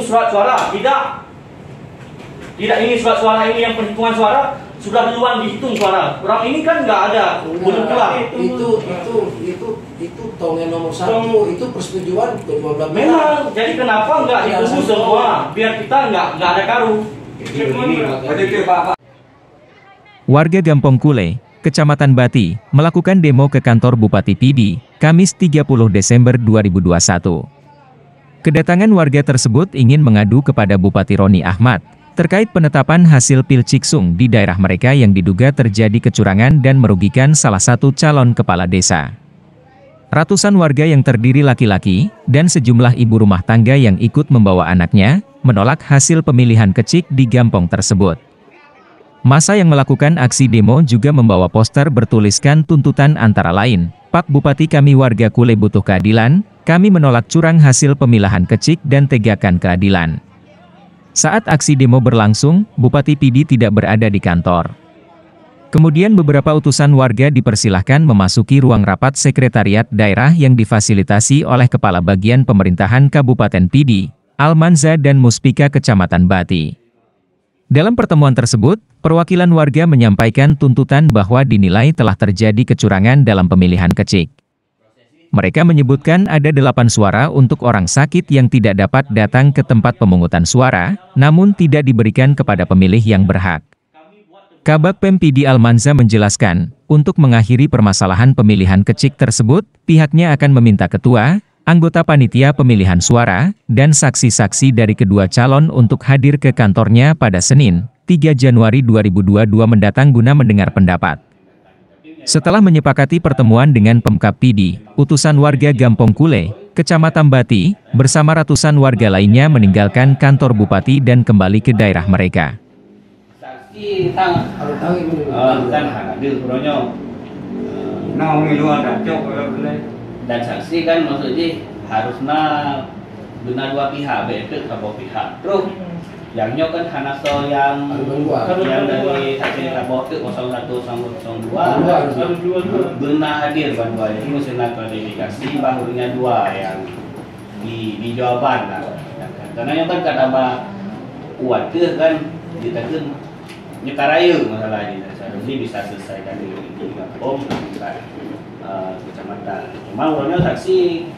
surat suara. Tidak, ini surat suara ini yang perhitungan suara sudah duluan dihitung suara. Orang ini kan nggak ada, belum pulang. Itu tongen nomor 1, itu persetujuan kedua belah pihak. Memang, jadi kenapa nggak ditunggu semua biar kita nggak ada karu. Warga Gampong Kule, Kecamatan Bati, melakukan demo ke kantor Bupati Pidi, Kamis 30 Desember 2021. Kedatangan warga tersebut ingin mengadu kepada Bupati Roni Ahmad terkait penetapan hasil Pilciksung di daerah mereka yang diduga terjadi kecurangan dan merugikan salah satu calon kepala desa. Ratusan warga yang terdiri laki-laki dan sejumlah ibu rumah tangga yang ikut membawa anaknya menolak hasil pemilihan kecik di Gampong tersebut. Massa yang melakukan aksi demo juga membawa poster bertuliskan tuntutan antara lain, "Pak Bupati, kami warga Kule butuh keadilan, kami menolak curang hasil pemilihan kecik dan tegakkan keadilan." Saat aksi demo berlangsung, Bupati Pidi tidak berada di kantor. Kemudian beberapa utusan warga dipersilahkan memasuki ruang rapat sekretariat daerah yang difasilitasi oleh Kepala Bagian Pemerintahan Kabupaten Pidi, Almanza dan Muspika Kecamatan Bati. Dalam pertemuan tersebut, perwakilan warga menyampaikan tuntutan bahwa dinilai telah terjadi kecurangan dalam pemilihan kecik. Mereka menyebutkan ada 8 suara untuk orang sakit yang tidak dapat datang ke tempat pemungutan suara, namun tidak diberikan kepada pemilih yang berhak. Kabag Pem Pidi Almanza menjelaskan, untuk mengakhiri permasalahan pemilihan kecik tersebut, pihaknya akan meminta ketua, anggota panitia pemilihan suara, dan saksi-saksi dari kedua calon untuk hadir ke kantornya pada Senin, 3 Januari 2022 mendatang guna mendengar pendapat. Setelah menyepakati pertemuan dengan Pemkab Pidi, utusan warga Gampong Kule, Kecamatan Bati, bersama ratusan warga lainnya meninggalkan kantor Bupati dan kembali ke daerah mereka. Dan saksi kan maksudnya harusnya benar dua pihak, betul kedua pihak. Terus yang kan Hanaso yang dari saksi Raboh ke 0102 benar hadir dua. Jadi mesti nak klarifikasi bahunya dua yang di jawaban lah. Karena yang kan kata kuat kan ditekan nyekaraya masalahnya. Jadi bisa selesaikan di Gampong kecamatan. Cuma orangnya saksi